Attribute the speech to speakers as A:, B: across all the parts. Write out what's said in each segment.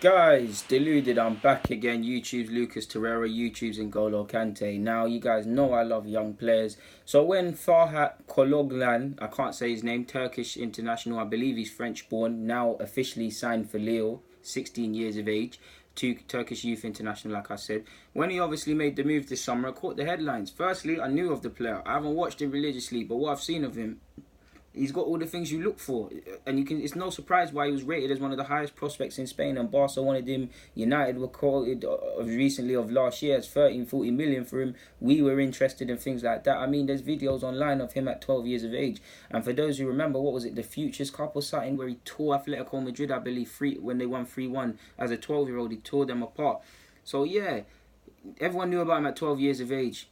A: Guys, deluded, I'm back again. YouTube's Lucas Torreira, YouTube's N'Golo Kante. Now, you guys know I love young players. So when Ferhat Cogalan, I can't say his name, Turkish international, I believe he's French born, now officially signed for Lille, 16 years of age, to Turkish youth international, like I said. When he obviously made the move this summer, I caught the headlines. Firstly, I knew of the player. I haven't watched him religiously, but what I've seen of him, he's got all the things you look for, and it's no surprise why he was rated as one of the highest prospects in Spain, and Barca wanted him. United were quoted recently of last year as 13-14 million for him. We were interested in things like that. I mean, there's videos online of him at 12 years of age, and for those who remember, what was it, the Futures Cup or something, where he tore Atletico Madrid, I believe, when they won 3-1 as a 12-year-old, he tore them apart. So yeah, everyone knew about him at 12 years of age.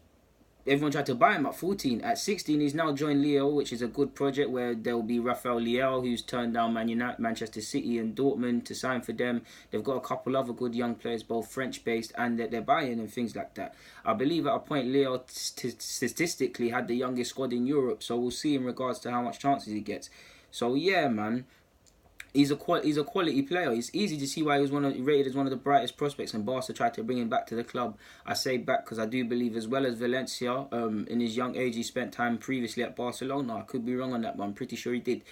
A: Everyone tried to buy him at 14. At 16, he's now joined Lille, which is a good project where there will be Rafael Leao, who's turned down Manchester City and Dortmund to sign for them. They've got a couple other good young players, both French-based, and they're buying and things like that. I believe at a point, Lille statistically had the youngest squad in Europe, so we'll see in regards to how much chances he gets. So yeah, man. He's a quality player. It's easy to see why he was rated as one of the brightest prospects, and Barca tried to bring him back to the club. I say back because I do believe, as well as Valencia, in his young age, he spent time previously at Barcelona. I could be wrong on that, but I'm pretty sure he did.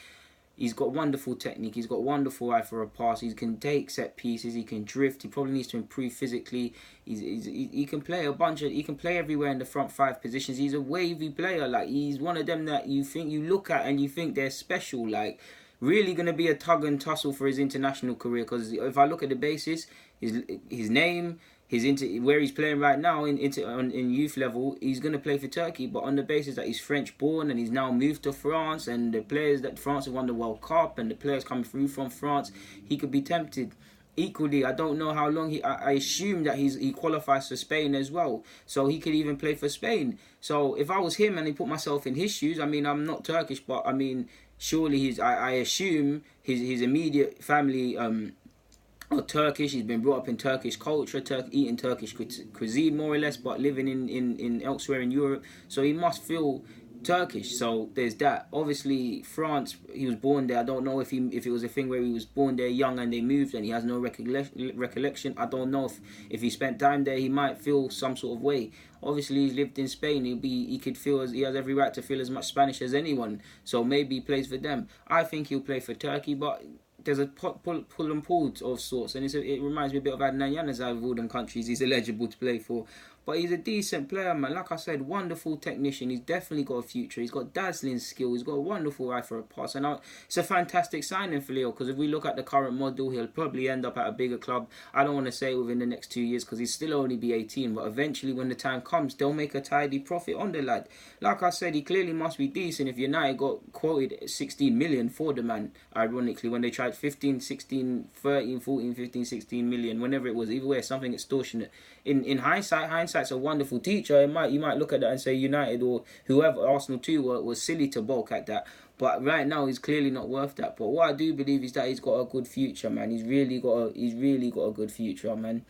A: He's got wonderful technique. He's got wonderful eye for a pass. He can take set pieces. He can drift. He probably needs to improve physically. He can play he can play everywhere in the front five positions. He's a wavy player. Like, he's one of them that you look at and you think they're special. Like, really going to be a tug and tussle for his international career, because if I look at the basis, his name, where he's playing right now in youth level, he's going to play for Turkey, but on the basis that he's French born and he's now moved to France, and the players that France have won the World Cup and the players coming through from France, he could be tempted. Equally, I don't know how long I assume that he qualifies for Spain as well, so he could even play for Spain. So if I was him and he put myself in his shoes, I mean, I'm not Turkish, but I mean, surely I assume his immediate family are Turkish. He's been brought up in Turkish culture, eating Turkish cuisine more or less, but living in elsewhere in Europe, so he must feel Turkish. So there's that. Obviously, France, he was born there. I don't know if it was a thing where he was born there young and they moved and he has no recollection. I don't know if he spent time there, he might feel some sort of way. Obviously, he's lived in Spain. He has every right to feel as much Spanish as anyone. So maybe he plays for them. I think he'll play for Turkey, but there's a pull and pull of sorts, and it reminds me a bit of Adnan Januzaj of all them countries he's eligible to play for. But he's a decent player, man. Like I said, wonderful technician. He's definitely got a future. He's got dazzling skill. He's got a wonderful eye for a pass. And it's a fantastic signing for Leo, because if we look at the current model, he'll probably end up at a bigger club. I don't want to say within the next 2 years, because he'll still only be 18. But eventually, when the time comes, they'll make a tidy profit on the lad. Like I said, he clearly must be decent if United got quoted 16 million for the man, ironically, when they tried 15, 16, 13, 14, 15, 16 million, whenever it was. Either way, something extortionate. In hindsight's a wonderful teacher. You might look at that and say United or whoever, Arsenal too, was silly to bulk at that. But right now, he's clearly not worth that. But what I do believe is that he's got a good future, man. He's really got a good future, man.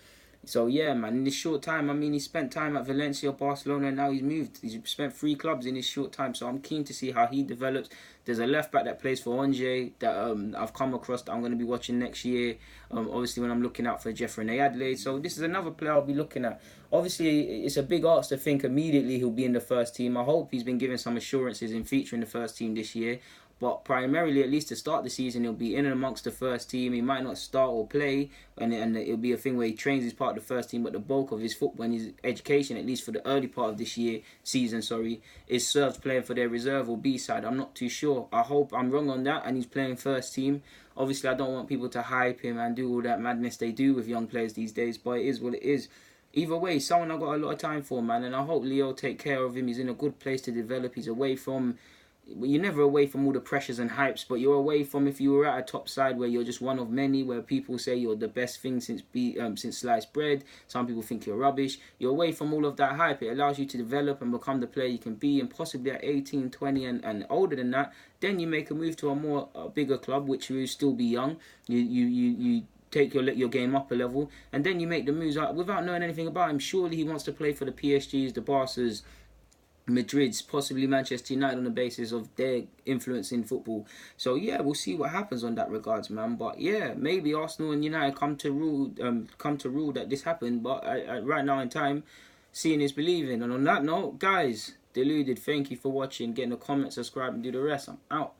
A: So yeah, man, in this short time, I mean, he spent time at Valencia, Barcelona, and now he's moved. He's spent 3 clubs in this short time, so I'm keen to see how he develops. There's a left back that plays for Angers that I've come across that I'm going to be watching next year. Obviously, when I'm looking out for Jeffrey Adelaide. So this is another player I'll be looking at. Obviously, it's a big ask to think immediately he'll be in the first team. I hope he's been given some assurances in featuring the first team this year. But primarily, at least to start the season, he'll be in and amongst the first team. He might not start or play, and it'll be a thing where he trains as part of the first team, but the bulk of his football and his education, at least for the early part of this season, is served playing for their reserve or B-side. I'm not too sure. I hope I'm wrong on that, and he's playing first team. Obviously, I don't want people to hype him and do all that madness they do with young players these days, but it is what it is. Either way, someone I've got a lot of time for, man, and I hope Leo take care of him. He's in a good place to develop. He's away from... You're never away from all the pressures and hypes, but you're away from, if you were at a top side where you're just one of many, where people say you're the best thing since sliced bread. Some people think you're rubbish. You're away from all of that hype. It allows you to develop and become the player you can be, and possibly at 18, 20 and older than that, then you make a move to a bigger club, which will still be young. You take your game up a level, and then you make the moves without knowing anything about him. Surely he wants to play for the PSGs, the Barcas, Madrid's, possibly Manchester United on the basis of their influence in football. So yeah, we'll see what happens on that regards, man. But yeah, maybe Arsenal and United come to rule that this happened. But right now in time, seeing is believing. And on that note, guys, Deluded, thank you for watching. Get in the comments, subscribe, and do the rest. I'm out.